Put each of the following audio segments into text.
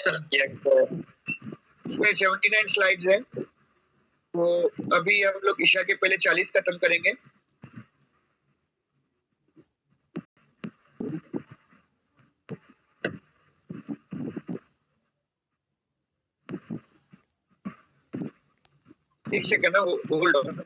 Sir. इसमें 79 slides हैं, तो अभी हम लोग ईशा के पहले 40 खत्म करेंगे। एक सेकंड ना, होल्ड ऑन।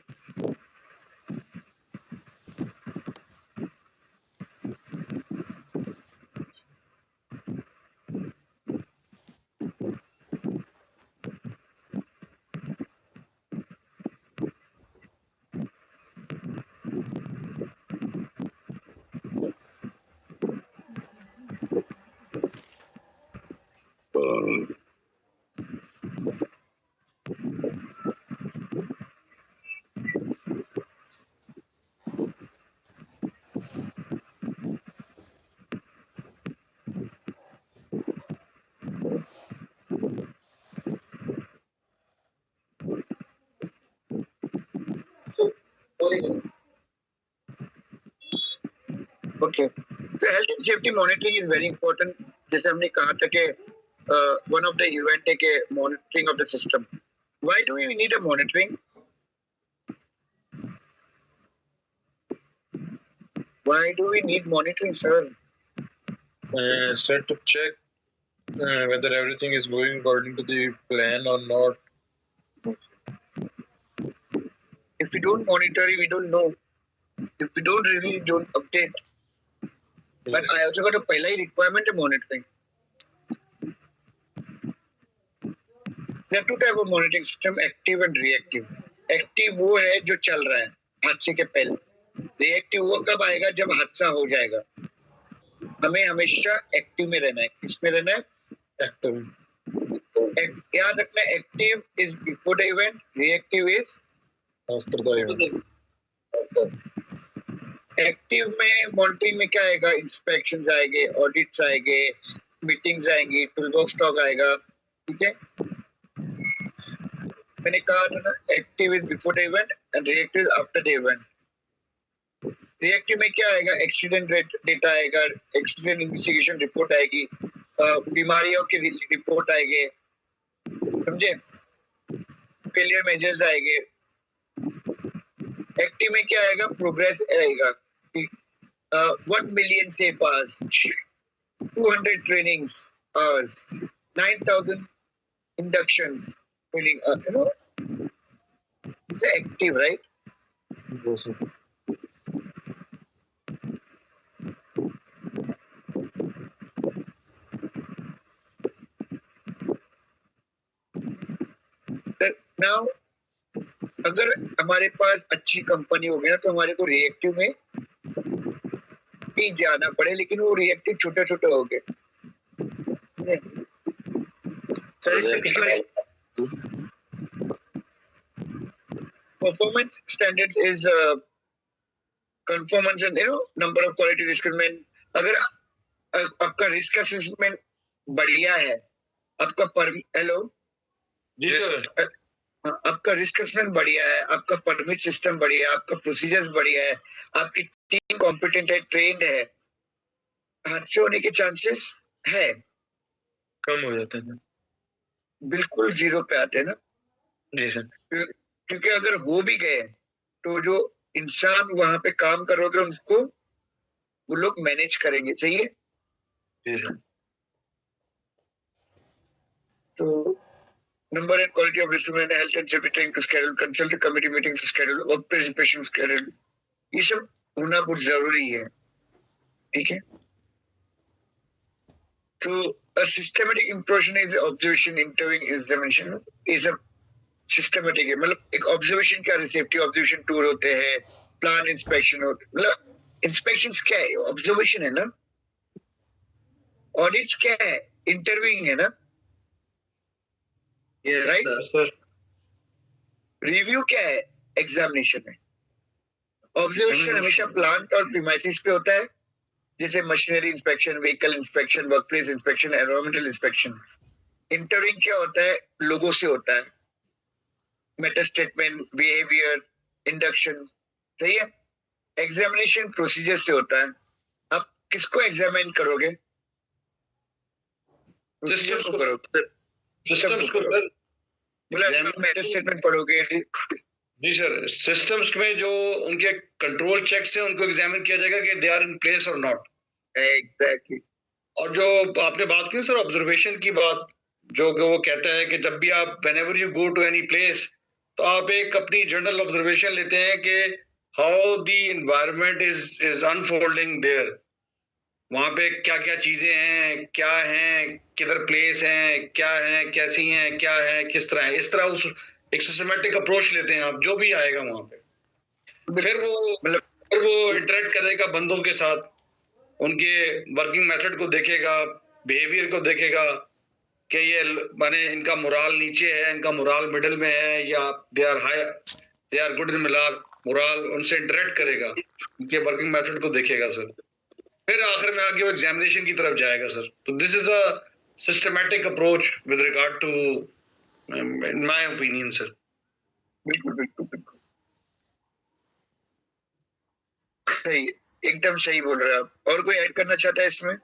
ओके, तो health and safety monitoring is very important. जैसे हमने कहा था कि वन ऑफ द इवेंट है कि monitoring of the system. Why do we need a monitoring? Why do we need monitoring, sir? Sir, to check whether everything is going according to the plan or not. If we don't monitor, we don't know. If we don't really don't update. But I also got a पहला ही requirement है monitoring. There are two type of monitoring system, active and reactive. Active वो है जो चल रहा है हादसे के पहले। Reactive वो कब आएगा? जब हादसा हो जाएगा। हमें हमेशा एक्टिव में रहना है। किसमें रहना है? एक्टिव। याद रखना, active is before the event, reactive is after the event. Active में मॉनिटरिंग में क्या आएगा? इंस्पेक्शंस आएंगे, ऑडिट्स आएंगे, मीटिंग्स आएंगी, टूलबॉक्स स्टॉक आएगा। ठीक है, मैंने कहा था ना, active is before the event and reactive is after the event. Reactive में क्या आएगा? एक्सीडेंट डेटा आएगा, एक्सीडेंट इन्वेस्टिगेशन रिपोर्ट आएगी, बीमारियों की रिपोर्ट आएगी, समझे, फेलियर मेजर्स आएंगे। एक्टिव में क्या आएगा? प्रोग्रेस आएगा, 1 million safe hours, 200 trainings hours, 9,000 inductions training, it's active, right? Yes, sir. Now, अगर हमारे पास अच्छी कंपनी हो गया तो हमारे को रिएक्टिव में भी जाना पड़े, लेकिन वो रिएक्टिव छोटे छोटे हो गए। Performance standards is conformance and number of quality risk assessment. अगर आपका रिस्क असेसमेंट बढ़िया है, आपका हेलो जी सर, आपका रिस्क असेसमेंट बढ़िया है, आपका परमिट सिस्टम बढ़िया है, आपका प्रोसीजर्स बढ़िया है, आपकी टीम कॉम्पिटेंट है, ट्रेंड है, हादसे होने के चांसेस है कम हो जाते हैं। बिल्कुल जीरो पे आते हैं ना। जी सर, क्योंकि अगर हो भी गए तो जो इंसान वहां पे काम करोगे उनको वो लोग मैनेज करेंगे। चाहिए जी सर। तो number and quality of risk management, health and safety training to schedule, consult committee meeting to schedule, work place inspection schedule, ये सब होना बहुत जरूरी है। ठीक है, तो a systematic impression is observation, interviewing, examination is a systematic है। मतलब एक ऑब्जर्वेशन क्या है? सेफ्टी ऑब्जर्वेशन टूर होते हैं, प्लान इंस्पेक्शन होते, मतलब इंस्पेक्शंस क्या है? ऑब्जर्वेशन है ना। ऑडिट्स क्या है? इंटरव्यूइंग है ना, राइट सर। रिव्यू क्या है? एग्जामिनेशन है। ऑब्जर्वेशन हमेशा प्लांट और प्रीमाइसिस पे होता है, जैसे machinery inspection, vehicle inspection, workplace inspection, environmental inspection. Interviewing क्या होता है? लोगों से होता है, मेटा स्टेटमेंट, बिहेवियर, इंडक्शन। सही है। एग्जामिनेशन प्रोसीजर से होता है। आप किसको एग्जामिन करोगे? प्रोसीजर को करो, सिस्टम्स को सर मतलब मेटा स्टेटमेंट पढ़ोगे। जी सर, सिस्टम्स में जो उनके कंट्रोल चेक्स हैं उनको एग्जामिन किया जाएगा कि दे आर इन प्लेस और नॉट। एग्जैक्टली। और जो आपने बात की सर ऑब्जर्वेशन की बात, जो कि वो कहता है कि जब भी आप whenever you go to any place, तो आप एक अपनी जनरल ऑब्जर्वेशन लेते हैं कि how the environment is unfolding there, वहां पे क्या क्या चीजें हैं, क्या हैं, किधर प्लेस हैं, क्या है, कैसी हैं, क्या है, किस तरह है, इस तरह उस एक सिस्टमैटिक अप्रोच लेते हैं आप, जो भी आएगा वहां पे फिर वो इंटरेक्ट करेगा बंदों के साथ, उनके वर्किंग मेथड को देखेगा, बिहेवियर को देखेगा कि ये माने इनका मोराल नीचे है, इनका मोराल मिडिल में है, या they are high, they are good in morale, उनसे इंटरेक्ट करेगा, उनके वर्किंग मेथड को देखेगा सर, फिर आखिर में आगे वो एग्जामिनेशन की तरफ जाएगा सर। तो this is a systematic approach with regard to, in my opinion sir. बिल्कुल बिल्कुल बिल्कुल सही, एकदम सही बोल रहे हैं आप। और कोई ऐड करना चाहता है इसमें?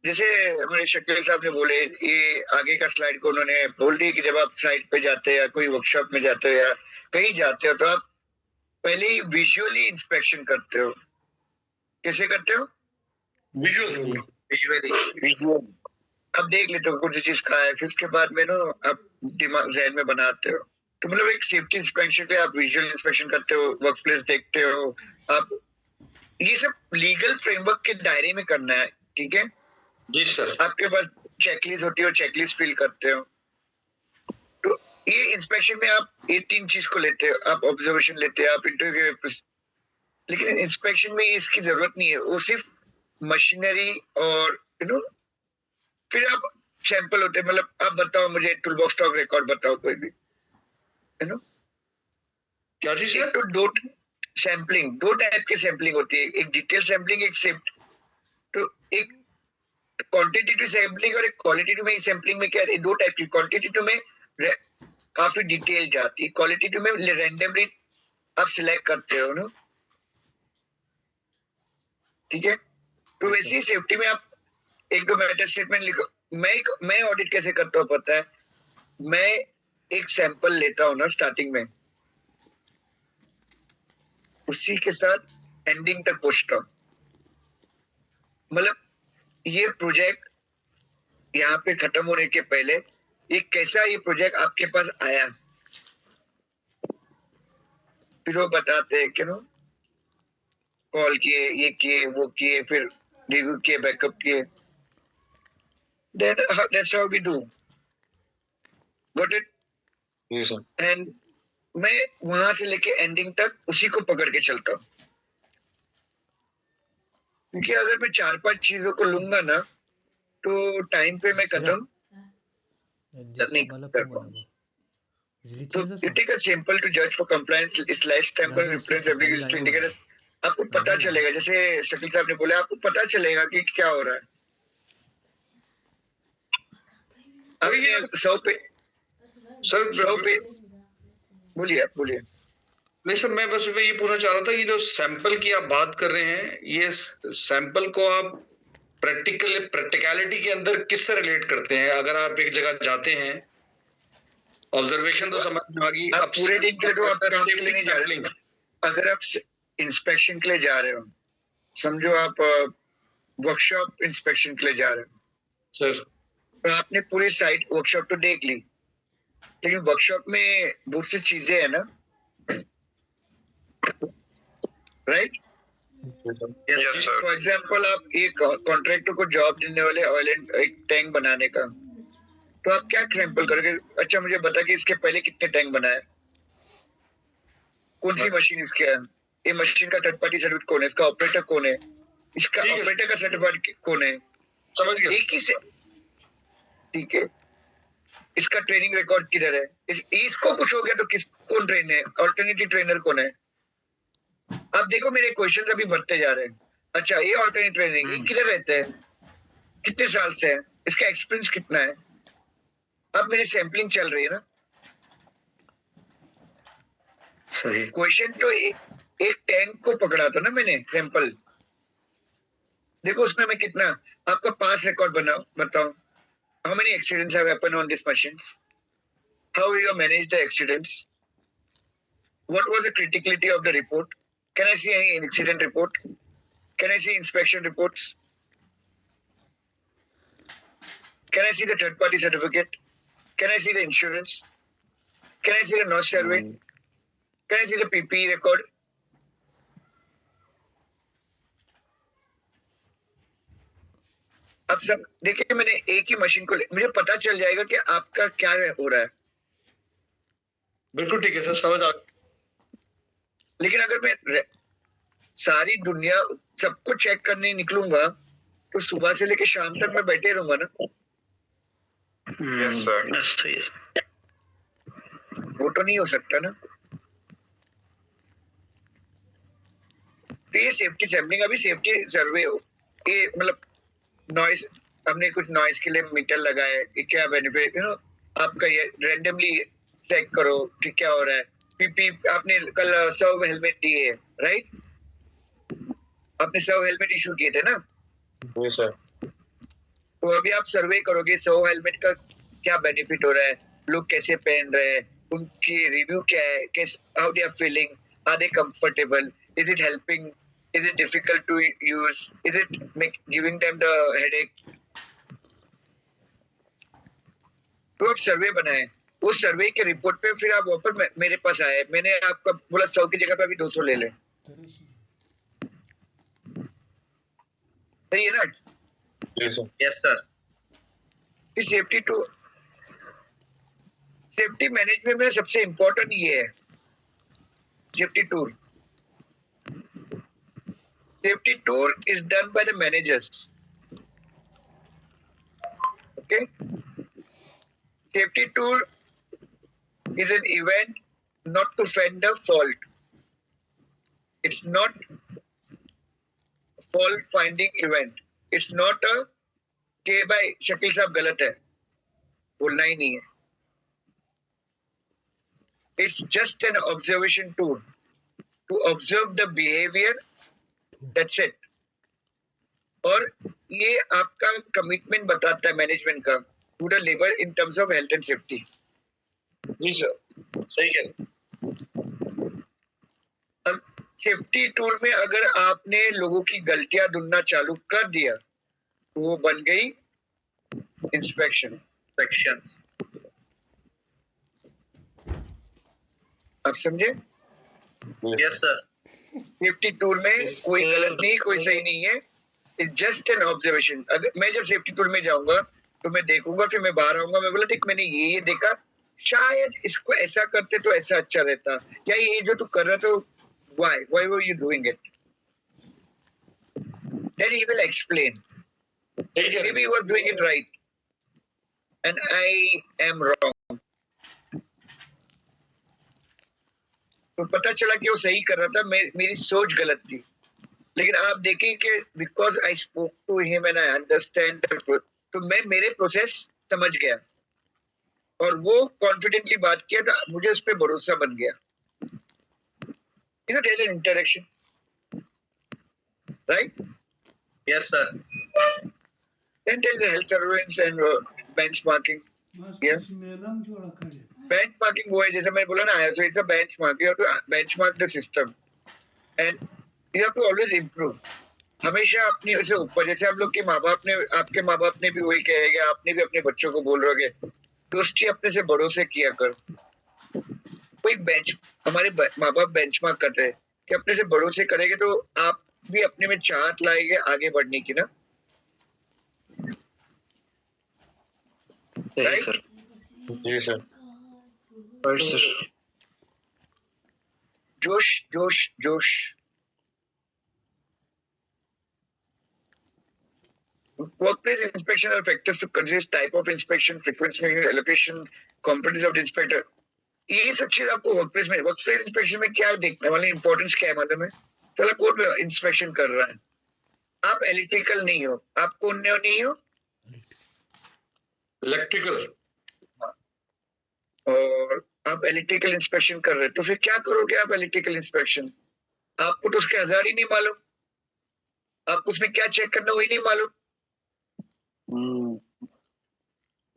जैसे हमारे शकील साहब ने बोले, ये आगे का स्लाइड को उन्होंने बोल दिया कि जब आप साइट पे जाते हैं या कोई वर्कशॉप में जाते हो या कहीं जाते हो, तो आप पहले ही विजुअली इंस्पेक्शन करते हो। कैसे करते हो? विजुअली अब देख लेते हो कौन सी चीज कहाँ है, फिर उसके बाद में ना आप दिमाग जहन में बनाते हो। तो मतलब एक सेफ्टी इंस्पेक्शन के आप विजुअल इंस्पेक्शन करते हो, वर्क प्लेस देखते हो आप। ये सब लीगल फ्रेमवर्क के दायरे में करना है, ठीक है जी सर। आपके पास चेकलिस्ट होती है, चेकलिस्ट फिल करते हो। तो ये इंस्पेक्शन में आप 18 चीज को लेते हो, आप ऑब्जर्वेशन लेते हो, आप इंटरव्यू, लेकिन इंस्पेक्शन में इसकी जरूरत नहीं है, वो सिर्फ मशीनरी और फिर आप सैंपल होते हैं। मतलब आप बताओ मुझे टूल बॉक्स स्टॉक रिकॉर्ड बताओ कोई भी, क्या चीज है? तो दो सैंपलिंग, दो टाइप की सैंपलिंग होती है, एक डिटेल सैंपलिंग, एक शिफ्ट। तो एक क्वांटिटेटिव सैंपलिंग और एक क्वालिटेटिव में सैंपलिंग में क्या है, दो टाइप की। क्वांटिटेटिव में काफी डिटेल जाती है, क्वालिटेटिव में रैंडमली आप सिलेक्ट करते हो ना, ठीक है। तो वैसे ही सेफ्टी में आप एक दो मेटा स्टेटमेंट लिखो। मैं ऑडिट कैसे करता हूँ पता है? मैं एक सैंपल लेता हूँ ना स्टार्टिंग में, उसी के साथ एंडिंग तक पहुंचता हूँ। मतलब ये प्रोजेक्ट यहाँ पे खत्म होने के पहले ये कैसा ये प्रोजेक्ट आपके पास आया, फिर वो बताते हैं कि कॉल किए, ये किए, वो किए, फिर रिव्यू किए, बैकअप किए। That's how we do. Got it? Yes, sir. And मैं वहां से लेके एंडिंग तक उसी को पकड़ के चलता हूँ, क्योंकि अगर मैं 4-5 चीजों को लूंगा ना तो टाइम पे मैं खत्म नहीं कर पाऊंगा। So you take a sample to judge for compliance, slice sample, reference application to indicate. आपको पता चलेगा, जैसे शकील साहब ने बोला, आपको पता चलेगा कि क्या हो रहा है। अभी 100 पे सर, 100 पे बोलिए, आप बोलिए। नहीं सर, मैं बस ये पूछना चाह रहा था, ये जो सैंपल की आप बात कर रहे हैं, ये सैंपल को आप प्रैक्टिकलिटी के अंदर किससे रिलेट करते हैं? अगर आप एक जगह जाते हैं, ऑब्जर्वेशन तो समझ में आ गई, आप पूरे दिन के तो आप काम के लिए नहीं जा रहे। अगर आप इंस्पेक्शन के लिए जा रहे हो, समझो आप वर्कशॉप इंस्पेक्शन के लिए जा रहे हो सर, तो आपने पूरी साइट वर्कशॉप तो देख ली, लेकिन वर्कशॉप में बहुत सी चीजें है ना, राइट? फॉर एग्जाम्पल आप एक कॉन्ट्रैक्टर को जॉब देने वाले ऑयल एंड एक टैंक बनाने का, तो आप क्या सैंपल करोगे? अच्छा मुझे बता कि इसके पहले कितने टैंक बनाए, कौन सी मशीन इसके है, ये मशीन का थर्ड पार्टी सर्टिफिकेट कौन है, इसका ऑपरेटर कौन है, इसका ऑपरेटर का सर्टिफिकेट कौन है, समझ गया। एक ही से, ठीक है। इसका ट्रेनिंग रिकॉर्ड किधर है, इसको कुछ हो गया तो कौन ट्रेन है, ऑल्टरनेटिव ट्रेनर कौन है? अब देखो मेरे क्वेश्चन अभी बढ़ते जा रहे हैं। अच्छा ये ऑल्टरनेटिव ट्रेनिंग, ये किधर रहते हैं, कितने साल से है, इसका एक्सपीरियंस कितना है? अब मेरी सैंपलिंग चल रही है ना। सही। क्वेश्चन तो एक टैंक को पकड़ा था ना मैंने सैंपल, देखो उसमें मैं कितना, आपका पास रिकॉर्ड बनाओ, बताओ how many accidents have happened on these machines, how you manage the accidents, what was the criticality of the report, can I see any incident report, can I see inspection reports, can I see the third party certificate, can I see the insurance, can I see the NOS survey, can I see the PPE record? अब सब देखिए, मैंने एक ही machine को मुझे पता चल जाएगा कि आपका क्या हो रहा है। बिल्कुल ठीक है सर, समझ आ। लेकिन अगर मैं सारी दुनिया सबको चेक करने निकलूंगा तो सुबह से लेकर शाम तक मैं बैठे रहूंगा ना। यस सर, वो तो नहीं हो सकता ना। तो ये सेफ्टी सैम्पलिंग, अभी सेफ्टी सर्वे हो, ये मतलब नॉइस, हमने कुछ नॉइस के लिए मीटर लगाए, कि क्या बेनिफिट, आपका ये रैंडमली चेक करो कि क्या हो रहा है। पीपी आपने कल 100 हेलमेट दिए, राइट? आपने 100 हेलमेट इशू किए थे ना? Yes sir. तो अभी आप सर्वे करोगे 100 हेलमेट का क्या बेनिफिट हो रहा है, लोग कैसे पहन रहे हैं, उनकी रिव्यू क्या है, how they are feeling, are they comfortable, is it helping, is it difficult to use, is it giving them the headache? तो आप सर्वे बनाए, उस सर्वे के रिपोर्ट पे फिर आप वापस मेरे पास आए, मैंने आपको बोला 100 की जगह पे अभी 200 ले ले, सही है ना? Yes sir. फिर सेफ्टी मैनेजमेंट में सबसे इंपॉर्टेंट ये है safety tool. Safety tour is done by the managers. Okay? Safety tour is an event not to find a fault. It's not a fault finding event. It's not a के भाई शकील साहब गलत है, बोलना ही नहीं है। It's just an observation tool to observe the behavior. That's it. और ये आपका कमिटमेंट बताता है मैनेजमेंट का to the labour in terms of health and safety. जी सर, सही कह रहे। अब सेफ्टी टूल में अगर आपने लोगों की गलतियां ढूंढना चालू कर दिया तो वो बन गई इंस्पेक्शंस। आप समझे? Yes sir. सेफ्टी टूल में कोई गलत नहीं, कोई सही नहीं है, इट्स जस्ट एन ऑब्जर्वेशन। अगर मैं जब सेफ्टी टूल में जाऊंगा तो मैं देखूंगा, फिर मैं बाहर आऊंगा, मैं बोला देख मैंने ये देखा, शायद इसको ऐसा करते तो ऐसा अच्छा रहता, या ये जो तू कर रहा था why were you doing it? Then he will explain. Maybe you were doing it right and I am wrong. तो पता चला कि वो सही कर रहा था, मेरी सोच गलत थी। लेकिन आप देखें कि because I spoke to him and I understand, तो मैं मेरे प्रोसेस समझ गया और वो कॉन्फिडेंटली बात किया तो मुझे उस पर भरोसा बन गया। There is an interaction, right? Yes sir. Then there is health surveillance and benchmarking. Benchmarking वो है जैसे मैं बोला ना, so it's a benchmark, you have to benchmark the system and you have to always improve. हमेशा अपनी से ऊपर, जैसे हम लोग के माँ बाप ने, आपके माँ बाप ने भी वही कहेगा, आपने भी अपने बच्चों को बोल रहे हो दोस्ती अपने से बड़ों से किया कर। कोई बेंच, हमारे माँ बाप बेंचमार्क करते हैं कि अपने से बड़ों से करेंगे तो आप भी अपने में चाहत लाएंगे आगे बढ़ने की ना, राइट सर? जी सर। जोश जोश जोश। Workplace inspection are factors to consider: type of inspection, frequency, allocation, competence of the inspector. ये सब चीज आपको वर्कप्लेस इंस्पेक्शन में क्या देखने वाले, इंपॉर्टेंस क्या है मालूम है? चलो कौन इंस्पेक्शन कर रहा है, आप इलेक्ट्रिकल नहीं हो, आप कौन नहीं हो? इलेक्ट्रिकल। और आप इलेक्ट्रिकल इंस्पेक्शन कर रहे हैं तो फिर क्या करोगे आप इलेक्ट्रिकल इंस्पेक्शन? आपको तो उसके हजार ही नहीं मालूम, आपको उसमें क्या चेक करना वही नहीं मालूम,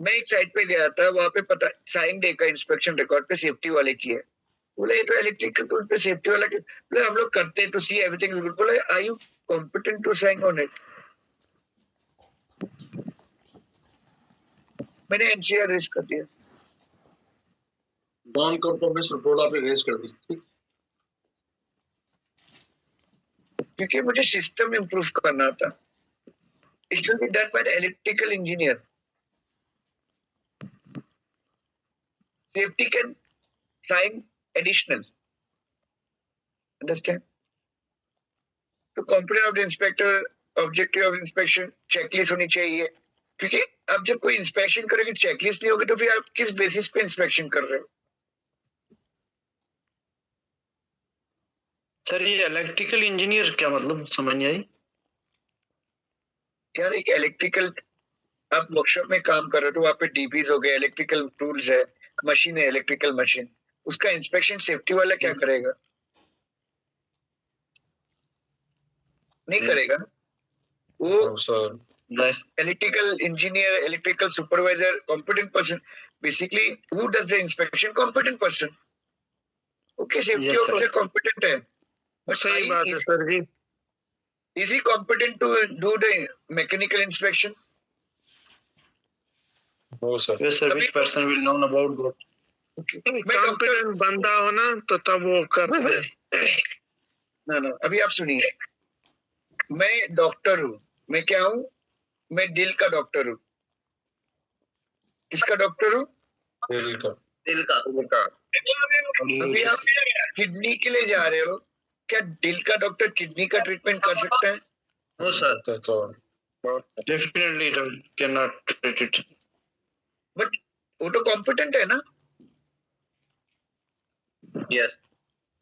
मैं एक साइट पे गया था, वहां पे पता साइन देखा इंस्पेक्शन रिकॉर्ड पे सेफ्टी वाले की है। बोला ये तो इलेक्ट्रिकल टूल पे सेफ्टी वाला के बोले हम लोग करते हैं तो सी एवरीथिंग इज गुड। बोला are you competent to sign on it? मैंने एनसीआर रेज कर दिया। नॉन कंफॉर्मेंस रिपोर्ट आपने रेज कर दी, ठीक। क्योंकि मुझे सिस्टम इंप्रूव करना था। It should be done by the electrical engineer. Safety can sign additional, understand? तो competence of the inspector, objective of inspection, checklist होनी चाहिए। क्योंकि अब जब कोई इंस्पेक्शन करेगी चेकलिस्ट नहीं होगी तो फिर आप किस बेसिस पे इंस्पेक्शन कर रहे हो? सर ये इलेक्ट्रिकल इंजीनियर क्या मतलब समझ नहीं आई। यार एक इलेक्ट्रिकल, आप वर्कशॉप में काम कर रहे हो तो वहाँ पे डीबीज हो गए, इलेक्ट्रिकल टूल्स है, मशीन है, इलेक्ट्रिकल मशीन, उसका इंस्पेक्शन सेफ्टी वाला क्या करेगा? नहीं करेगा ना। वो sir electrical engineer, electrical supervisor, competent person. Basically, who does the inspection? Competent person. Okay, safety Yes, sir. officer competent है. But सही बात है सर जी। is he competent to do the mechanical inspection? No sir. Yes, sir. Which person will know about that? Okay. Competent बंदा हो ना तो तब वो कर रहा है। ना अभी आप सुनिए, मैं डॉक्टर हूँ। मैं क्या हूँ? मैं दिल का डॉक्टर हूँ। किसका डॉक्टर हूँ? दिल का। अभी आप किडनी के लिए जा रहे हो, क्या दिल का डॉक्टर किडनी का ट्रीटमेंट कर सकता है? No sir, definitely can not treat it. But वो तो कॉम्पिटेंट है ना? Yes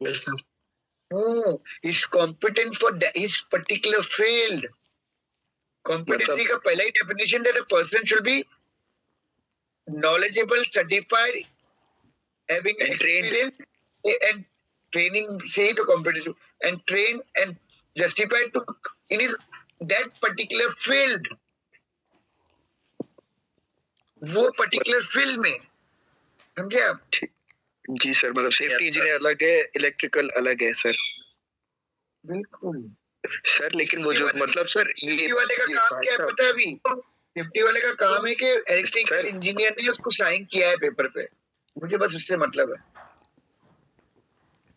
yes sir. No, he's competent for his particular field. Competency का पहला ही definition that a person should be knowledgeable, certified, having experience and training. Say to competency and trained and justified to in his that particular field. वो particular field में, समझे आप? जी sir, मतलब safety engineer अलग है, electrical अलग है sir. बिल्कुल सर लेकिन वो जो मतलब सर सेफ्टी वाले का काम क्या है पता है? अभी सेफ्टी वाले का काम है कि इलेक्ट्रिकल इंजीनियर ने उसको साइन किया है पेपर पे। मुझे बस उससे मतलब है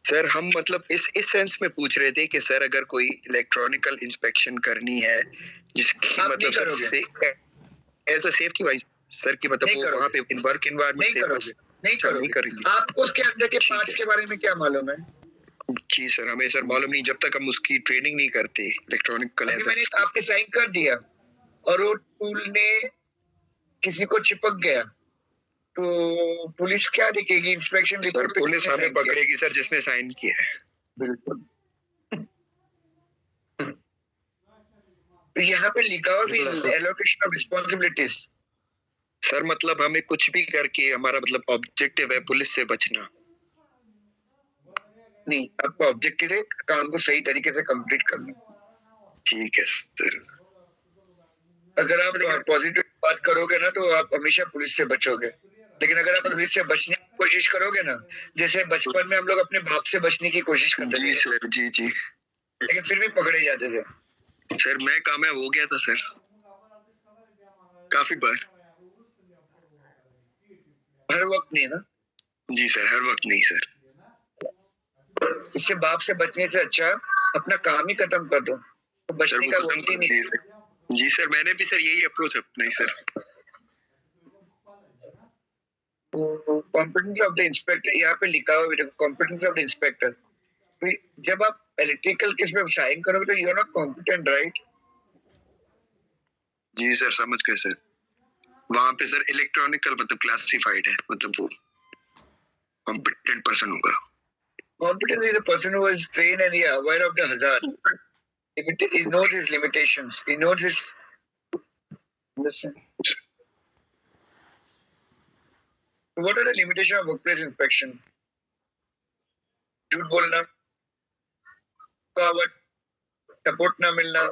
सर। हम मतलब इस सेंस में पूछ रहे थे कि सर अगर कोई इलेक्ट्रॉनिकल इंस्पेक्शन करनी है जिसकी आप मतलब सर से as a safety wise sir की मतलब वो वहाँ पे इन वर्क एनवायरनमेंट नहीं करोगे। आपको उसके अंदर के पार्ट्स के बारे में क्या मालूम है? जी सर, हमें सर मालूम नहीं जब तक हम उसकी ट्रेनिंग नहीं करते इलेक्ट्रॉनिकल है। मैंने आपके साइन कर दिया और वो टूल ने किसी को चिपक गया तो पुलिस क्या देखेगी? इंस्पेक्शन रिपोर्ट पे पुलिस हमें पकड़ेगी सर जिसने साइन किया है। बिल्कुल। तो यहाँ पे लिखा हुआ भी एलोकेशन ऑफ रिस्पांसिबिलिटीज। सर मतलब हमें कुछ भी करके हमारा मतलब ऑब्जेक्टिव है पुलिस से बचना। नहीं, आपका ऑब्जेक्टिव है काम को सही तरीके से कंप्लीट करना। ठीक है सर। अगर आप पॉजिटिव बात करोगे ना तो आप हमेशा पुलिस से बचोगे। लेकिन अगर आप पुलिस से बचने की कोशिश करोगे ना, जैसे बचपन में हम लोग अपने बाप से बचने की कोशिश करते थे। जी सर, जी जी। लेकिन फिर भी पकड़े जाते थे। सर मैं कामयाब हो गया था सर, काफी बार। हर वक्त नहीं ना? जी सर, हर वक्त नहीं सर। इससे बाप से बचने से अच्छा अपना काम ही खत्म कर दो तो बचने का वक्त ही नहीं। जी सर, मैंने भी सर यही अप्रोच अपनाई sir. Competence of the inspector यहाँ पे लिखा हुआ है, कॉम्पिटेंस ऑफ द इंस्पेक्टर। जब आप इलेक्ट्रिकल केस में साइन करोगे तो you are not competent, right? जी सर, समझ गए सर। वहाँ पे सर इलेक्ट्रॉनिकल मतलब क्लासिफाइड है, मतलब वो कॉम्पिटेंट पर्सन होगा। Competent is a person who is trained and he is aware of the hazards. He knows his limitations. He knows his. Listen. What are the limitations of workplace inspection? झूठ बोलना, रुकावट, support ना मिलना।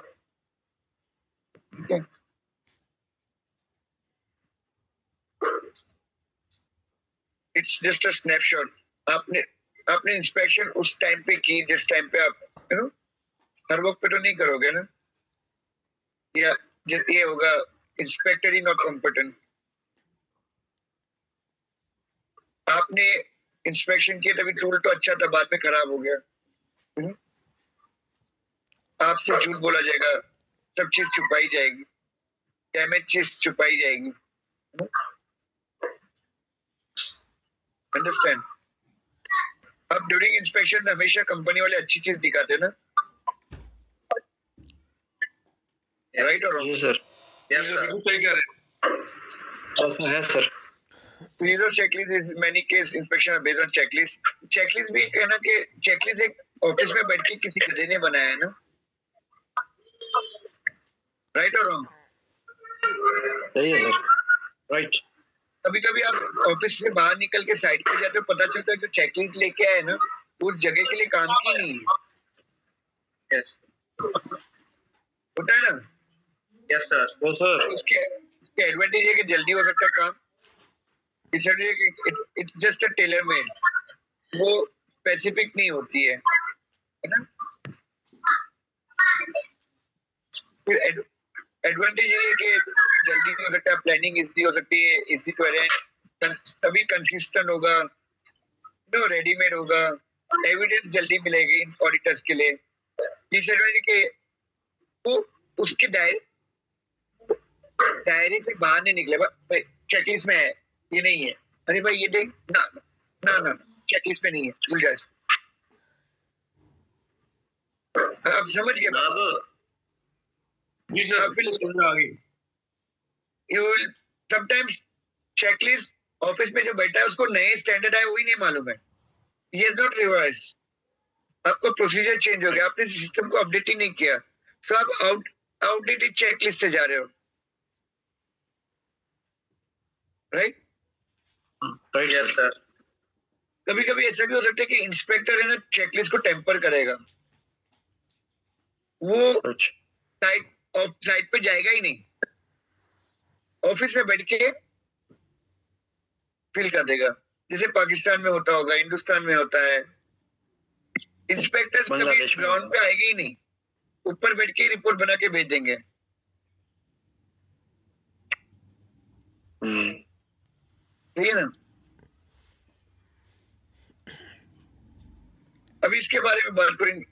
It's just a snapshot. आपने inspection उस time पे की जिस टाइम पे आप हर वक्त पे तो नहीं करोगे ना, या ये होगा इंस्पेक्टर ही नॉट कॉम्पिटेंट। आपने इंस्पेक्शन किया तभी टूल तो अच्छा था, बाद में खराब हो गया। आपसे झूठ बोला जाएगा, सब चीज छुपाई जाएगी, डैमेज चीज छुपाई जाएगी। अंडरस्टैंड? अब ड्यूरिंग इंस्पेक्शन हमेशा कंपनी वाले अच्छी चीज दिखाते हैं ना, राइट और जी सर। यस सर, बिल्कुल सही कह रहे हैं। है sir. User checklist is many case inspection are based on checklist। checklist भी कहना कि checklist एक ऑफिस में बैठ के किसी गधे ने बनाया है ना, राइट और रॉन्ग? सही है सर, राइट। कभी कभी आप ऑफिस से बाहर निकल के साइड पे जाते हो, पता चलता है जो चेकलिस्ट लेके आए ना उस जगह के लिए काम की नहीं है। यस, होता है ना? Yes sir. Yes sir. उसके एडवांटेज है कि जल्दी हो सकता है काम, it's just a tailor made, वो स्पेसिफिक नहीं होती है ना। फिर एडवांटेज ये है कि जल्दी हो सकता है, प्लानिंग इजी हो सकती है, इजी टू अरेंज, सभी कंसिस्टेंट होगा, नो रेडीमेड होगा, एविडेंस जल्दी मिलेगी ऑडिटर्स के लिए। डिसएडवांटेज के वो उसके दायरे से बाहर नहीं निकले। भाई चेकलिस्ट में है, ये नहीं है, अरे भाई ये देख ना ना ना, चेकलिस्ट में नहीं है, भूल जा। आप समझ गए बात? जी सर, बिल्कुल आ गई। You will sometimes checklist office में जो बैठा है उसको नए स्टैंडर्ड आए वही नहीं मालूम है, ये इज नॉट रिवाइज। आपको प्रोसीजर चेंज हो गया, आपने सिस्टम को अपडेट ही नहीं किया, तो आप आउटडेटेड चेकलिस्ट से जा रहे हो, राइट? Right yes sir. कभी कभी ऐसा भी हो सकता है कि इंस्पेक्टर है ना चेकलिस्ट को टेम्पर करेगा, वो साइट पे जाएगा ही नहीं, ऑफिस में बैठ के फिल कर देगा, जैसे पाकिस्तान में होता होगा, हिंदुस्तान में होता है। इंस्पेक्टर्स कभी ग्राउंड पे आएंगे ही नहीं, ऊपर बैठ के रिपोर्ट बना के भेज देंगे। ठीक है ना? अभी इसके बारे में बात करेंगे,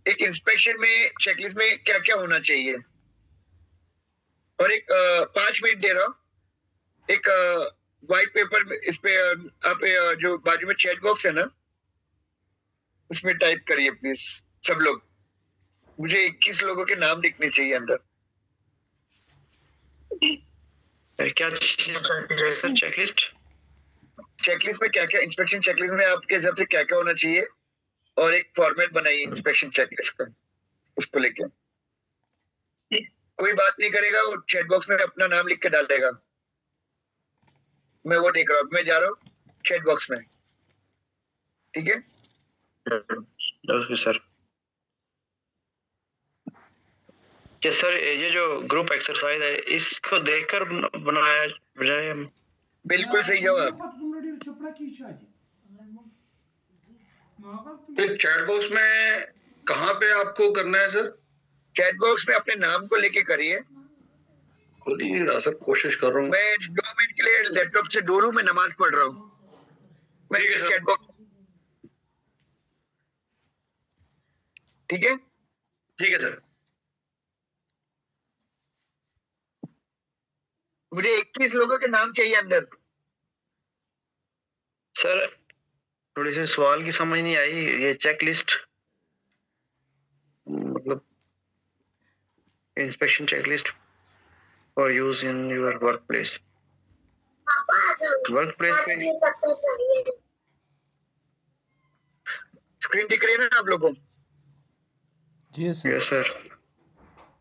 एक इंस्पेक्शन में चेकलिस्ट में क्या क्या होना चाहिए। और एक 5 मिनट दे रहा हूँ, एक व्हाइट पेपर में इस पे आप जो बाजू में चैट बॉक्स है ना उसमें टाइप करिए प्लीज सब लोग। मुझे 21 लोगों के नाम लिखने चाहिए अंदर। क्या सर? चेकलिस्ट में क्या क्या, इंस्पेक्शन चेकलिस्ट में आपके हिसाब से क्या क्या होना चाहिए, और एक फॉर्मेट बनाइए इंस्पेक्शन चेकलिस्ट का, उसको लेके। कोई बात नहीं करेगा, वो चैट बॉक्स में अपना नाम लिख के डाल देगा, मैं वो देख रहा हूँ, मैं जा रहा हूँ चैट बॉक्स में, ठीक है? Okay sir. क्या सर ये जो ग्रुप एक्सरसाइज है इसको देखकर बनाया जाए? बिल्कुल सही जवाब। चैट बॉक्स में कहाँ पे आपको करना है सर? चैट बॉक्स में अपने नाम को लेके करिए। खुद ही नहीं रहा सर, कोशिश कर रहा हूँ। मैं 2 मिनट के लिए लैपटॉप से दूर हूँ, मैं नमाज पढ़ रहा हूँ। मैं ठीक है सर। चैट बॉक्स, ठीक है? ठीक है सर। मुझे 21 लोगों के नाम चाहिए अंदर। सर थोड़ी सी सवाल की समझ नहीं आई, ये चेकलिस्ट मतलब inspection checklist for use in your workplace पे स्क्रीन दिख रही है ना आप लोगों को? Yes sir.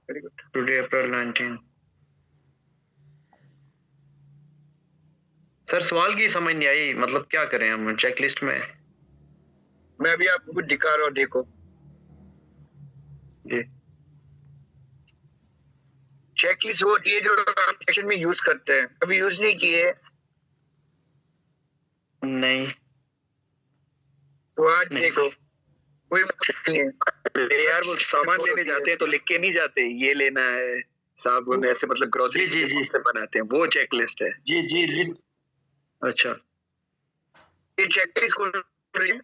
Very good. Today April 19। Sir सवाल की समझ नहीं आई, मतलब क्या करें हम चेकलिस्ट में? मैं अभी आपको कुछ दिखा रहा हूँ, देखो। जी चेकलिस्ट वो होती है जो आप सेक्शन में यूज करते हैं, कभी यूज नहीं किए नहीं तो आज नहीं देखो सर। कोई मुश्किल नहीं है यार वो सामान लेने जाते हैं तो लिख के नहीं जाते, ये लेना है साबुन ऐसे, मतलब ग्रोसरी जी, जी, जी। से बनाते हैं, वो चेकलिस्ट है। जी जी लिस्ट। अच्छा ये चेकलिस्ट खोल रही है।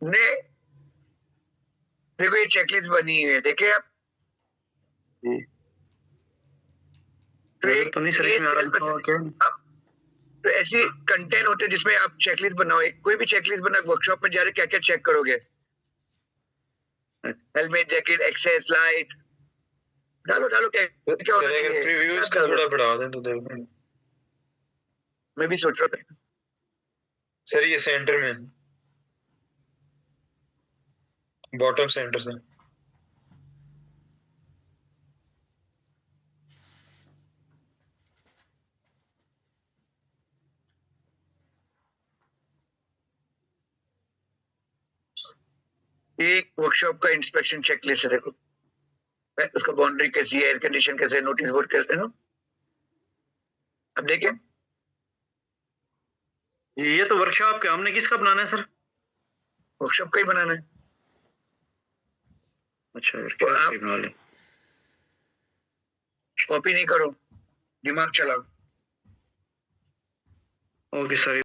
ने देखो ये चेकलिस्ट बनी हुई है, देखिए आप। जी तो नजर तो नहीं सर ये इसमें आ रहा, self लिखा हुआ क्या है? अब तो ऐसी कंटेंट होते हैं जिसमें आप चेकलिस्ट बनाओ, कोई भी चेकलिस्ट बना वर्कशॉप में जा रहे क्या क्या चेक करोगे? हेलमेट, जैकेट, एक्सेस, लाइट, डालो डालो क्या क्या होना सर अगर चाहिए? प्रीव्यूज क्या का करो? थोड़ा बढ़ा दें तो देखो मैं भी सोच रहा था। सर, ये सेंटर में, बॉटम सेंटर से। ये एक वर्कशॉप का इंस्पेक्शन चेकलिस्ट है, देखो उसका बाउंड्री कैसी है, एयर कंडीशन कैसे है, नोटिस बोर्ड कैसे है ना। अब देखिए ये तो वर्कशॉप का, हमने किसका बनाना है सर? वर्कशॉप का ही बनाना है। अच्छा तो वर्कशॉप आप का ही बना लें। कॉपी नहीं करो, दिमाग चलाओ। Okay sir.